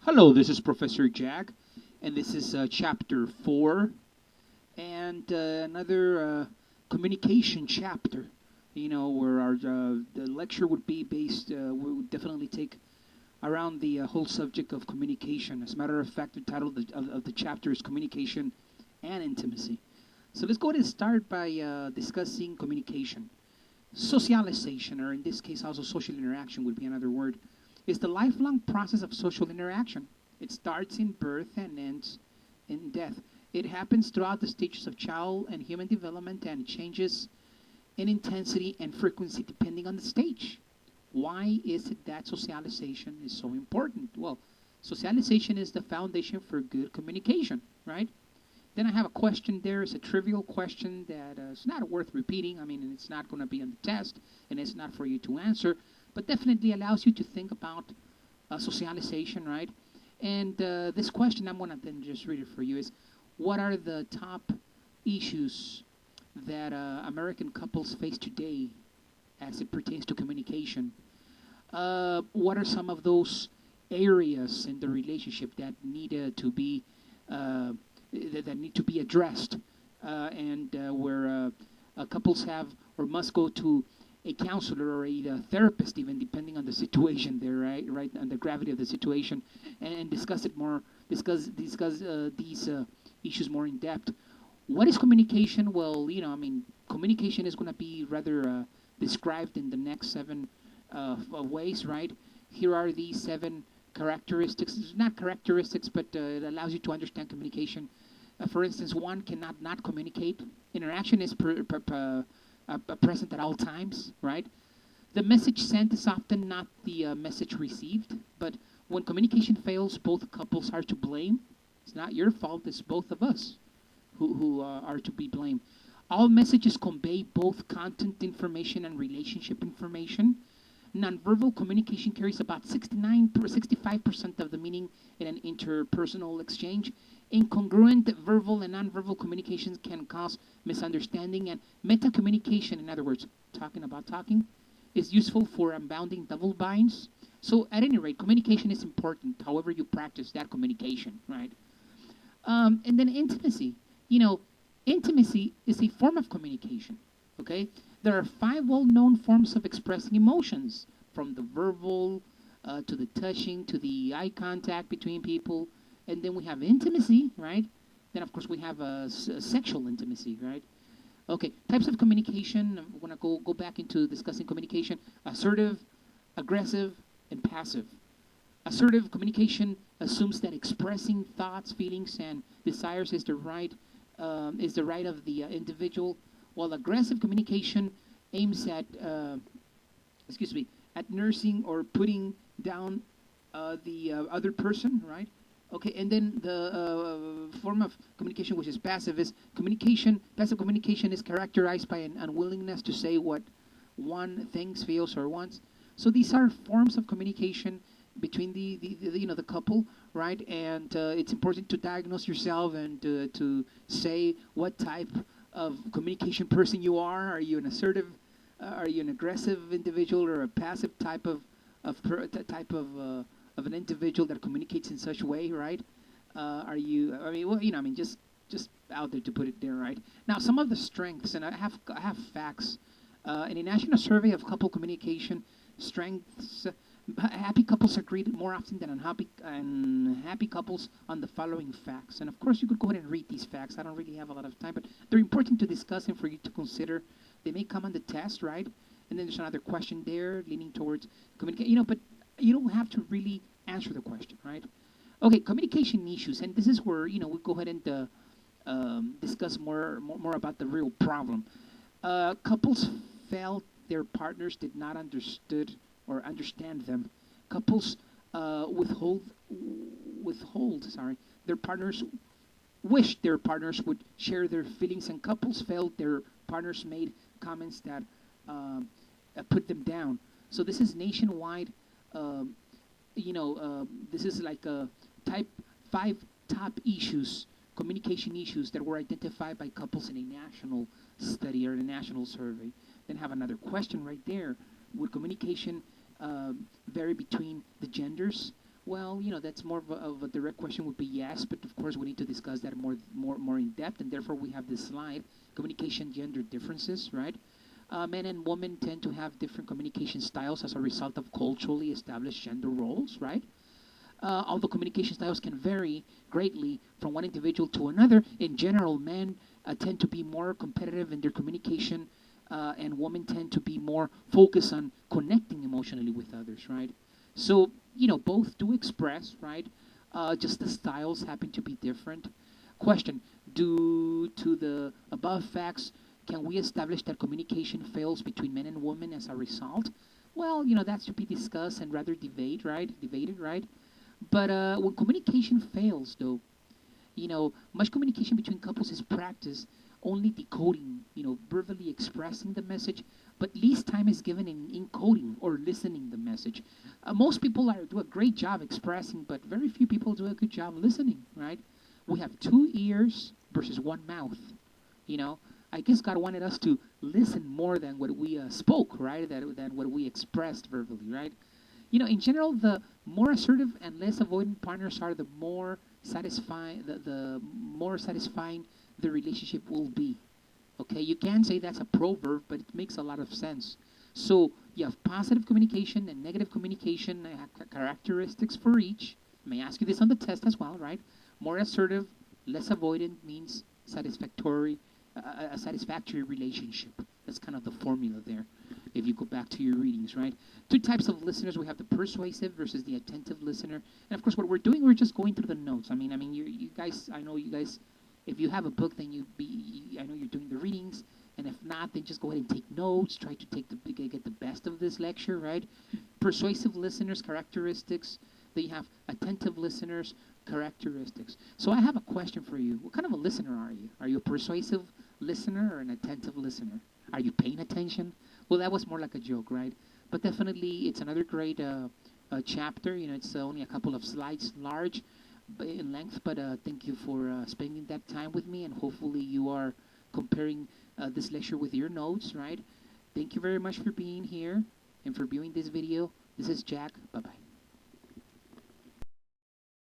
Hello, this is Professor Jack, and this is chapter 4 and another communication chapter. Where our the lecture would be based, we would definitely take around the whole subject of communication. As a matter of fact, the title of the chapter is Communication and Intimacy. So let's go ahead and start by discussing communication. Socialization, or in this case also social interaction would be another word, is the lifelong process of social interaction. It starts in birth and ends in death. It happens throughout the stages of child and human development and changes in intensity and frequency depending on the stage. Why is it that socialization is so important? Well, socialization is the foundation for good communication, right? Then I have a question there. It's a trivial question that is not worth repeating. I mean, it's not going to be on the test, and it's not for you to answer, but definitely allows you to think about socialization, right? And this question, I'm going to then just read it for you, is what are the top issues that American couples face today as it pertains to communication? What are some of those areas in the relationship that need to be that need to be addressed, and where couples have or must go to a counselor or a therapist, even depending on the situation there, right, and the gravity of the situation, and discuss it more, discuss these issues more in depth. What is communication? Well, communication is going to be rather described in the next seven ways, right? Here are these seven characteristics. It's not characteristics, but it allows you to understand communication. For instance, one cannot not communicate. Interaction is present at all times, right? The message sent is often not the message received, but when communication fails, both couples are to blame. It's not your fault, it's both of us who are to be blamed. All messages convey both content information and relationship information. Nonverbal communication carries about 65% of the meaning in an interpersonal exchange. Incongruent verbal and nonverbal communications can cause misunderstanding, and meta communication, in other words, talking about talking, is useful for unbounding double binds. So, at any rate, communication is important, however you practice that communication, right? And then intimacy. Intimacy is a form of communication, okay? There are 5 well-known forms of expressing emotions, from the verbal to the touching to the eye contact between people. And then we have intimacy, right? Then, of course, we have sexual intimacy, right? Okay, types of communication. I'm going to go back into discussing communication. Assertive, aggressive, and passive. Assertive communication assumes that expressing thoughts, feelings, and desires is the right of the individual, while aggressive communication aims at at nursing or putting down the other person, right? Okay, and then the form of communication which is passive is communication. Passive communication is characterized by an unwillingness to say what one thinks, feels, or wants. So these are forms of communication between the couple, right? And it's important to diagnose yourself and to say what type of communication person you are. Are you an assertive? Are you an aggressive individual, or a passive type of of an individual that communicates in such a way, right? Are you? I mean, well, just out there to put it there, right? Now, some of the strengths, and I have facts. In a national survey of couple communication strengths, happy couples are greeted more often than unhappy couples on the following facts. And of course, you could go ahead and read these facts. I don't really have a lot of time, but they're important to discuss and for you to consider. They may come on the test, right? And then there's another question there leaning towards communication. But you don't have to really answer the question, right? Okay, communication issues, and this is where we go ahead and discuss more about the real problem. Couples felt their partners did not understand them. Couples withhold their partners wish their partners would share their feelings, and couples felt their partners made comments that put them down. So this is nationwide. This is like type 5 top issues, communication issues that were identified by couples in a national study or a national survey. Then have another question right there. Would communication vary between the genders? Well, that's more of a direct question would be yes, but of course we need to discuss that more in depth, and therefore we have this slide: communication gender differences, right? Men and women tend to have different communication styles as a result of culturally established gender roles, right? Although communication styles can vary greatly from one individual to another, in general, men tend to be more competitive in their communication, and women tend to be more focused on connecting emotionally with others, right? So, both do express, right? Just the styles happen to be different. Question: due to the above facts, can we establish that communication fails between men and women as a result? Well, that's to be discussed and rather debated, right? But when communication fails, though, much communication between couples is practiced only decoding, verbally expressing the message, but least time is given in encoding or listening the message. Most people do a great job expressing, but very few people do a good job listening, right? We have two ears versus one mouth, you know. I guess God wanted us to listen more than what we spoke, right? Than what we expressed verbally, right? In general, the more assertive and less avoidant partners are, the more satisfying the relationship will be. Okay, you can say that's a proverb, but it makes a lot of sense. So you have positive communication and negative communication characteristics for each. I may ask you this on the test as well, right? More assertive, less avoidant means a satisfactory relationship. That's kind of the formula there. If you go back to your readings, right? Two types of listeners. We have the persuasive versus the attentive listener. And of course, what we're doing, we're just going through the notes. You guys. I know you guys. If you have a book, then I know you're doing the readings. And if not, then just go ahead and take notes. Try to get the best of this lecture, right? Persuasive listeners characteristics. Then you have attentive listeners characteristics. So I have a question for you. What kind of a listener are you? Are you a persuasive listener or an attentive listener? Are you paying attention? Well, that was more like a joke, right? But definitely, it's another great chapter. It's only a couple of slides large in length, but thank you for spending that time with me, and hopefully you are comparing this lecture with your notes, right? Thank you very much for being here and for viewing this video. This is Jack. Bye-bye.